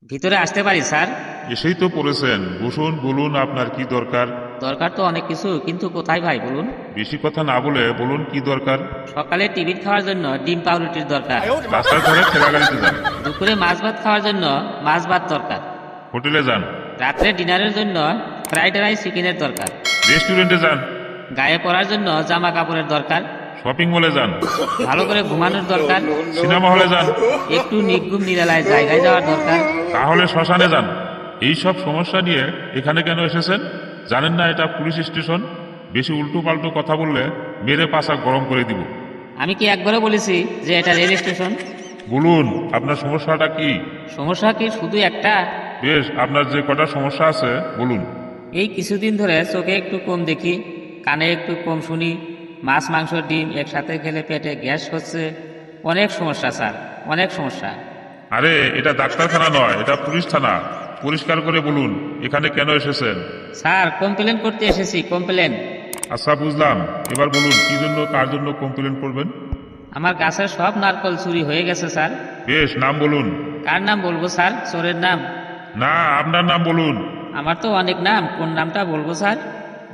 ভিতরে আসতে পারি স্যার? এসেই তো পড়েছেন, বসুন, বলুন আপনার কি দরকার। দরকার তো অনেক কিছু, কিন্তু কোথায় ভাই বলুন? বেশি কথা না বলে বলুন কি দরকার। সকালে টিফিন খাওয়ার জন্য ডিম পাউরুটির দরকার। রাস্তার ধারে ঠেলা গাড়িতে যান। দুপুরে মাছ ভাত খাওয়ার জন্য মাছ ভাত দরকার। হোটেলে যান। রাত্রে ডিনারের জন্য ফ্রাইড রাইস চিকেনের দরকার। রেস্টুরেন্টে যান। গায়ে পরার জন্য জামা কাপড়ের দরকার। শপিং মলে যান। ভালো করে ঘুমানোর দরকার। সিনেমা হলে যান। একটু নির্ঘুম নিরালায় জায়গায় যাওয়ার দরকার। তাহলে শ্মশানে যান। এই সব সমস্যা নিয়ে এখানে কেন এসেছেন? জানেন না এটা পুলিশ স্টেশন? বেশি উল্টো পাল্টো কথা বললে মেরে পাছা গরম করে দিব। আমি কি একবারও বলেছি যে এটা রেল স্টেশন? বলুন আপনার সমস্যাটা কি। সমস্যা কি শুধু একটা? বেশ, আপনার যে কটা সমস্যা আছে বলুন। এই কিছুদিন ধরে চোখে একটু কম দেখি, কানে একটু কম শুনি, মাছ মাংস ডিম একসাথে খেলে পেটে গ্যাস হচ্ছে। অনেক সমস্যা স্যার, অনেক সমস্যা। আরে এটা ডাক্তারখানা নয়, এটা পুলিশ থানা। পরিষ্কার করে বলুন এখানে কেন এসেছেন। স্যার কমপ্লেন করতে এসেছি, কমপ্লেন। আচ্ছা বুঝলাম, এবার বলুন কি জন্য, কার জন্য কমপ্লেন করবেন। আমার গাছের সব নারকল চুরি হয়ে গেছে স্যার। বেশ, নাম বলুন। কার নাম বলবো স্যার? চোরের নাম? না, আপনার নাম বলুন। আমার তো অনেক নাম, কোন নামটা বলবো স্যার?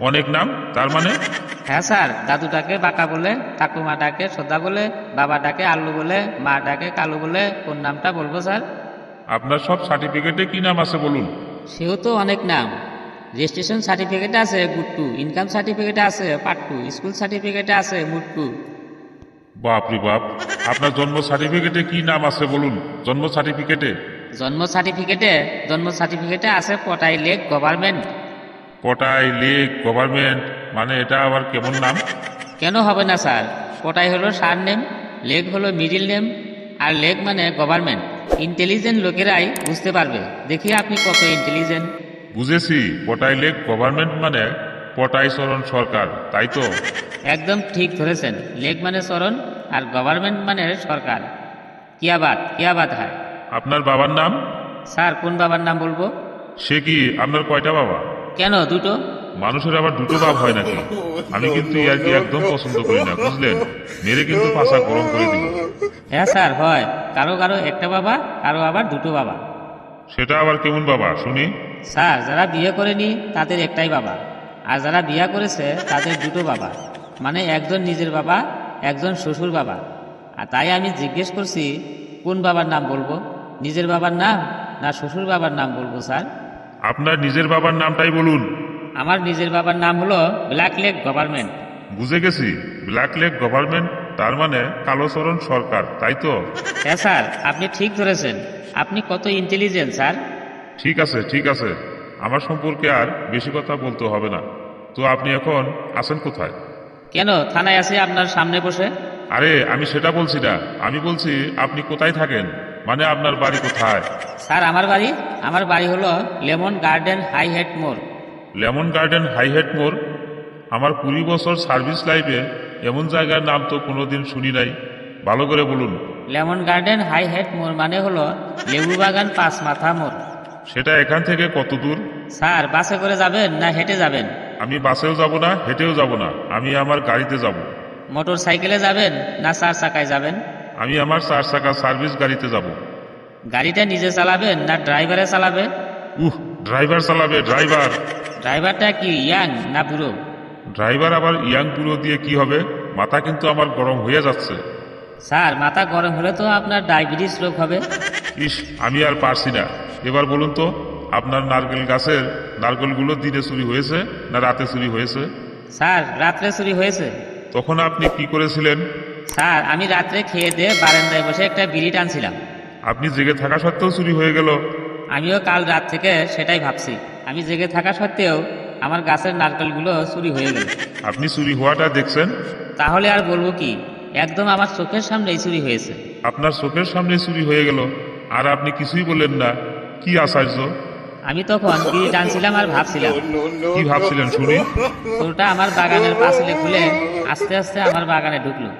অনেক নাম তার মানে? হ্যাঁ স্যার, দাদুটাকে বাঁকা বলে, ঠাকুমাটাকে সোদা বলে, বাবাটাকে আল্লু বলে, মাটাকে কালু বলে, কোন নামটা বলবো স্যার? আপনার সব সার্টিফিকেটে কি নাম আছে বলুন। সেও তো অনেক নাম। রেজিস্ট্রেশন সার্টিফিকেটে আছে গুট্টু, ইনকাম সার্টিফিকেটে আছে পাট্টু, স্কুল সার্টিফিকেটে আছে মুট্টু। বাপ রে বাপ, আপনার জন্ম সার্টিফিকেটে কি নাম আছে বলুন। জন্ম সার্টিফিকেটে? জন্ম সার্টিফিকেটে আছে পটাই লেক গভর্নমেন্ট। পটাই লেক গভর্নমেন্ট? মানে এটা আবার কেমন নাম? কেন হবে না স্যার? পটাই হলো সার নেম, লেক হলো মিডিল নেম, আর লেক মানে গভর্নমেন্ট। ইন্টেলিজেন্ট লোকেরাই বুঝতে পারবে। দেখি আপনি কত ইন্টেলিজেন্ট। বুঝেছি, পটাই লেক গভর্নমেন্ট মানে পটাই চরণ সরকার, তাই তো? একদম ঠিক ধরেছেন। লেক মানে চরণ, আর গভর্নমেন্ট মানে সরকার। কিয়া বাত হয়। আপনার বাবার নাম? স্যার কোন বাবার নাম বলবো? সে কি, আপনার কয়টা বাবা? কেন দুটো? মানুষের আবার দুটো বাপ হয় নাকি? আমি কিন্তু ইয়ার কি একদম পছন্দ করি না, বুঝলেন? মেরে কিন্তু পাছা গরম করে দিব। হ্যাঁ স্যার হয়, কারো কারো একটা বাবা, কারো আবার দুটো বাবা। সেটা আবার কেমন বাবা শুনি? স্যার যারা বিয়ে করেনি তাদের একটাই বাবা, আর যারা বিয়ে করেছে তাদের দুটো বাবা। মানে একজন নিজের বাবা, একজন শ্বশুর বাবা। আর তাই আমি জিজ্ঞেস করছি কোন বাবার নাম বলবো, নিজের বাবার নাম না শ্বশুর বাবার নাম বলবো স্যার? আপনার নিজের বাবার নামটাই বলুন। আমার নিজের বাবার নাম হলো ব্ল্যাক লেক গভর্নমেন্ট। বুঝে গেছি, ব্ল্যাক লেক গভর্নমেন্ট তার মানে কালোচরণ সরকার, তাই তো? হ্যাঁ স্যার, আপনি ঠিক ধরেছেন। আপনি কত ইন্টেলিজেন্ট স্যার। ঠিক আছে ঠিক আছে, আমার সম্পর্কে আর বেশি কথা বলতে হবে না। তো আপনি এখন আছেন কোথায়? কেন, থানায় আছি আপনার সামনে বসে। আরে আমি সেটা বলছি না, আমি বলছি আপনি কোথায় থাকেন, মানে আপনার বাড়ি কোথায়? স্যার আমার বাড়ি হলো লেমন গার্ডেন হাই হেড মোড়। লেমন গার্ডেন হাইহেড মোড়? আমার 20 বছর সার্ভিস লাইফে এমন জায়গার নাম তো কোনোদিন শুনি নাই। ভালো করে বলুন। লেমন গার্ডেন হাই হেড মোড় মানে হলো লেবু বাগান পাঁচ মাথা মোড়। সেটা এখান থেকে কত দূর? স্যার বাসে করে যাবেন না হেঁটে যাবেন? আমি বাসেও যাব না, হেঁটেও যাব না, আমি আমার গাড়িতে যাব। মোটর সাইকেলে যাবেন না চার চাকায় যাবেন? আমি আমার 4 চাকা সার্ভিস গাড়িতে যাব। গাড়িটা নিজে চালাবেন না ড্রাইভারে চালাবে? ড্রাইভার চালাবে, ড্রাইভার। ড্রাইভারটা কি ইয়াং না বুড়ো? ড্রাইভার আবার ইয়াং পুরো দিয়ে কি হবে? মাথা কিন্তু আমার গরম হয়ে যাচ্ছে। স্যার মাথা গরম হলে তো আপনার ডায়াবেটিস রোগ হবে। ইস, আমি আর পারছি না। এবার বলুন তো, আপনার নারকেল গাছের নারকেলগুলো দিনে চুরি হয়েছে না রাতে চুরি হয়েছে? স্যার রাত্রে চুরি হয়েছে। তখন আপনি কি করেছিলেন? স্যার আমি রাত্রে খেয়ে দিয়ে বারান্দায় বসে একটা বিড়ি টানছিলাম। আপনি জেগে থাকা সত্ত্বেও চুরি হয়ে গেল। আমিও কাল রাত থেকে সেটাই ভাবছি। আমি জেগে থাকা সত্ত্বেও আমার গাছের নারকেলগুলো চুরি হয়ে গেল। আপনি চুরি হওয়াটা দেখছেন? তাহলে আর বলবো কি, একদম আমার চোখের সামনেই চুরি হয়েছে। আপনার চোখের সামনে চুরি হয়ে গেল, আর আপনি কিছুই বললেন না? কি আশ্চর্য! আমি তখন বিড়ি টানছিলাম আর ভাবছিলাম। কি ভাবছিলেন শুনি? চোরটা আমার বাগানের পাঁচিলে খুলে আস্তে আস্তে আমার বাগানে ঢুকলো।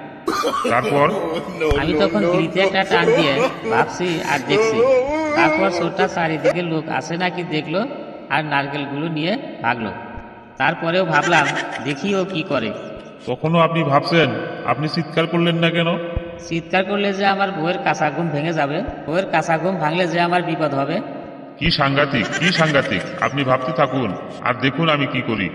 তারপর? আমি তখন বিড়িতে একটা টান দিয়ে ভাবছি আর দেখছি। তারপর চোরটা চারিদিকে লোক আছে নাকি দেখলো, আর নারকেলগুলো নিয়ে ভাগলো। তারপরেও ভাবলাম দেখি ও কি করে। তখনও আপনি ভাবছেন? আপনি চিৎকার করলেন না কেন? চিৎকার করলে যে আমার বউয়ের কাঁচা ঘুম ভেঙে যাবে, বউয়ের কাঁচা ঘুম ভাঙলে যে আমার বিপদ হবে, কি সাংঘাতিক, কি সাংঘাতিক! আপনি ভাবতে থাকুন আর দেখুন আমি কি করি।